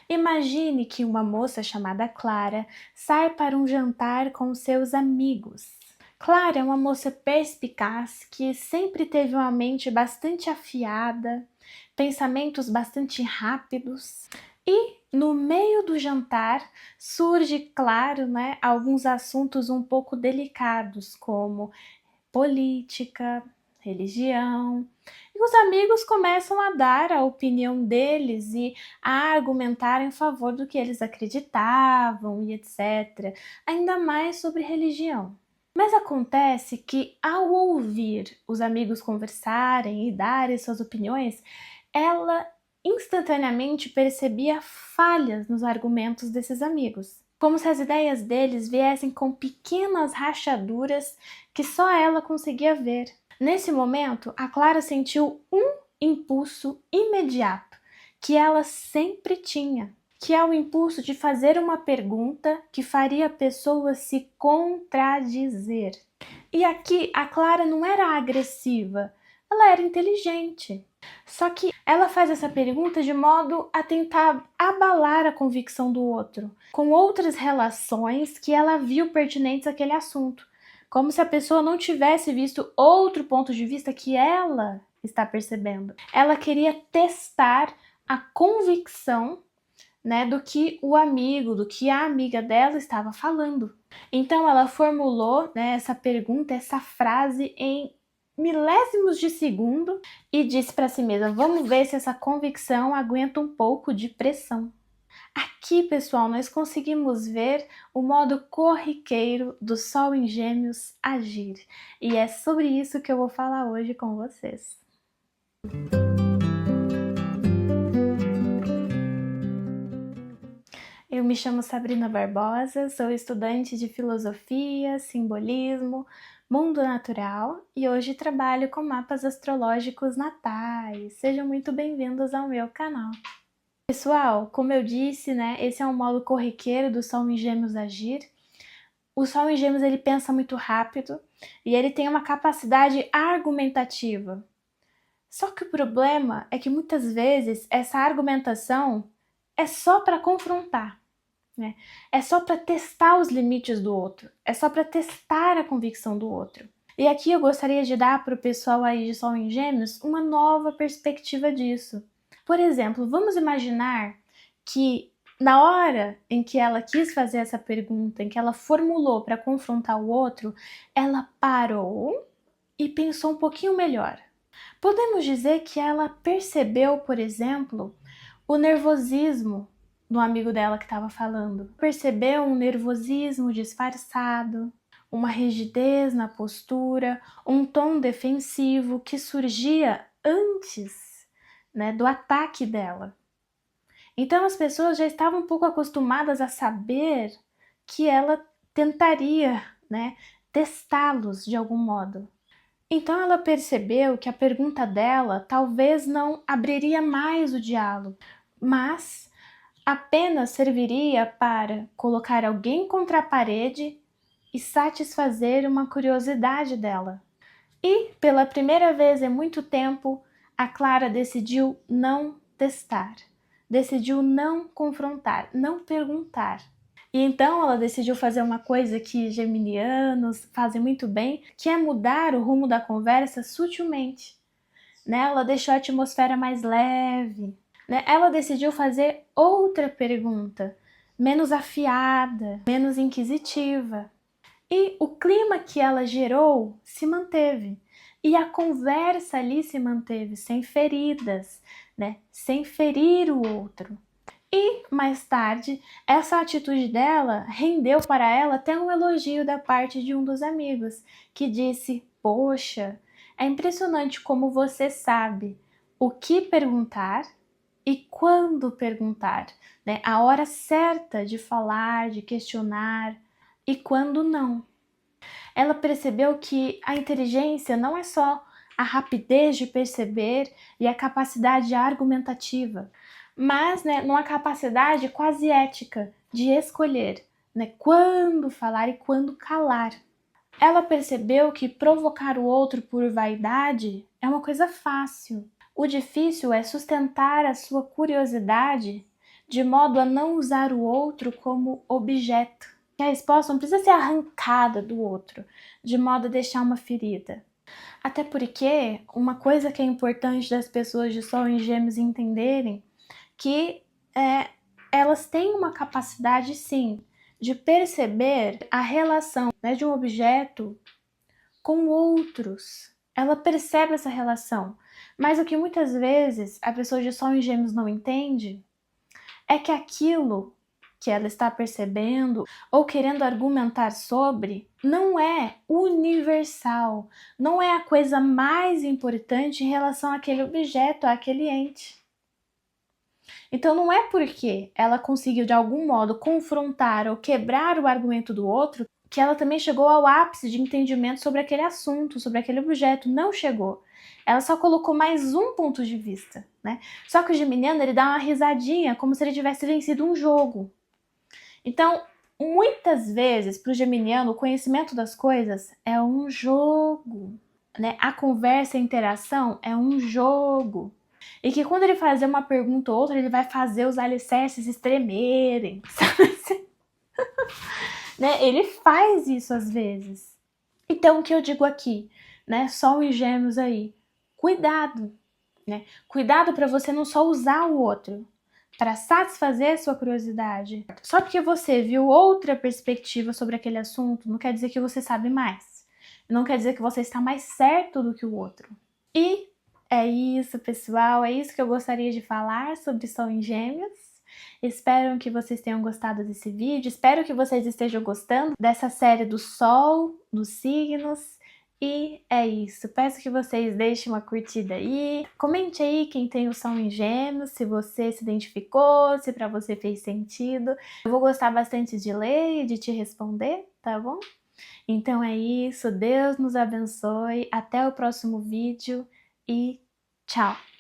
Imagine que uma moça chamada Clara sai para um jantar com seus amigos. Clara é uma moça perspicaz que sempre teve uma mente bastante afiada, pensamentos bastante rápidos. E no meio do jantar surge, claro, alguns assuntos um pouco delicados, como política, religião. E os amigos começam a dar a opinião deles e a argumentar em favor do que eles acreditavam e etc. Ainda mais sobre religião. Mas acontece que, ao ouvir os amigos conversarem e darem suas opiniões, ela instantaneamente percebia falhas nos argumentos desses amigos, como se as ideias deles viessem com pequenas rachaduras que só ela conseguia ver. Nesse momento, a Clara sentiu um impulso imediato que ela sempre tinha, que é o impulso de fazer uma pergunta que faria a pessoa se contradizer. E aqui a Clara não era agressiva, ela era inteligente. Só que ela faz essa pergunta de modo a tentar abalar a convicção do outro, com outras relações que ela viu pertinentes àquele assunto, como se a pessoa não tivesse visto outro ponto de vista que ela está percebendo. Ela queria testar a convicção, do que o amigo, do que a amiga dela estava falando. Então ela formulou, essa pergunta, essa frase em milésimos de segundo e disse para si mesma: vamos ver se essa convicção aguenta um pouco de pressão. Aqui, pessoal, nós conseguimos ver o modo corriqueiro do Sol em Gêmeos agir. E é sobre isso que eu vou falar hoje com vocês. Eu me chamo Sabrina Barbosa, sou estudante de Filosofia, Simbolismo, Mundo Natural e hoje trabalho com mapas astrológicos natais. Sejam muito bem-vindos ao meu canal. Pessoal, como eu disse, esse é um modo corriqueiro do Sol em Gêmeos agir. O Sol em Gêmeos ele pensa muito rápido e ele tem uma capacidade argumentativa. Só que o problema é que muitas vezes essa argumentação é só para confrontar. É só para testar os limites do outro, é só para testar a convicção do outro. E aqui eu gostaria de dar para o pessoal aí de Sol em Gêmeos uma nova perspectiva disso. Por exemplo, vamos imaginar que na hora em que ela quis fazer essa pergunta, em que ela formulou para confrontar o outro, ela parou e pensou um pouquinho melhor. Podemos dizer que ela percebeu, por exemplo, o nervosismo do amigo dela que estava falando. Percebeu um nervosismo disfarçado, uma rigidez na postura, um tom defensivo que surgia antes, do ataque dela. Então as pessoas já estavam um pouco acostumadas a saber que ela tentaria, testá-los de algum modo. Então ela percebeu que a pergunta dela talvez não abriria mais o diálogo, mas apenas serviria para colocar alguém contra a parede e satisfazer uma curiosidade dela. E, pela primeira vez em muito tempo, a Clara decidiu não testar, decidiu não confrontar, não perguntar. E então ela decidiu fazer uma coisa que geminianos fazem muito bem, que é mudar o rumo da conversa sutilmente. Ela deixou a atmosfera mais leve. Ela decidiu fazer outra pergunta, menos afiada, menos inquisitiva. E o clima que ela gerou se manteve. E a conversa ali se manteve, sem feridas, sem ferir o outro. E, mais tarde, essa atitude dela rendeu para ela até um elogio da parte de um dos amigos, que disse: poxa, é impressionante como você sabe o que perguntar e quando perguntar, a hora certa de falar, de questionar e quando não. Ela percebeu que a inteligência não é só a rapidez de perceber e a capacidade argumentativa, mas numa capacidade quase ética de escolher quando falar e quando calar. Ela percebeu que provocar o outro por vaidade é uma coisa fácil. O difícil é sustentar a sua curiosidade de modo a não usar o outro como objeto. Que a resposta não precisa ser arrancada do outro, de modo a deixar uma ferida. Até porque uma coisa que é importante das pessoas de Sol em Gêmeos entenderem que elas têm uma capacidade, sim, de perceber a relação, né, de um objeto com outros. Ela percebe essa relação. Mas o que muitas vezes a pessoa de Sol em Gêmeos não entende é que aquilo que ela está percebendo ou querendo argumentar sobre não é universal, não é a coisa mais importante em relação àquele objeto, àquele ente. Então não é porque ela conseguiu de algum modo confrontar ou quebrar o argumento do outro que ela também chegou ao ápice de entendimento sobre aquele assunto, sobre aquele objeto. Não chegou. Ela só colocou mais um ponto de vista, né? Só que o geminiano, ele dá uma risadinha como se ele tivesse vencido um jogo. Então, muitas vezes, para o geminiano, o conhecimento das coisas é um jogo, né? A conversa, a interação é um jogo. E que quando ele fazer uma pergunta ou outra, ele vai fazer os alicerces estremerem, sabe? Né? Ele faz isso às vezes. Então, o que eu digo aqui, né? Sol em Gêmeos aí, cuidado, né? Cuidado para você não só usar o outro para satisfazer sua curiosidade. Só porque você viu outra perspectiva sobre aquele assunto, não quer dizer que você sabe mais. Não quer dizer que você está mais certo do que o outro. E é isso, pessoal. É isso que eu gostaria de falar sobre Sol em Gêmeos. Espero que vocês tenham gostado desse vídeo. Espero que vocês estejam gostando dessa série do Sol, dos signos. E é isso. Peço que vocês deixem uma curtida aí. Comente aí quem tem o Sol em Gêmeos, se você se identificou, se pra você fez sentido. Eu vou gostar bastante de ler e de te responder, tá bom? Então é isso. Deus nos abençoe. Até o próximo vídeo e tchau!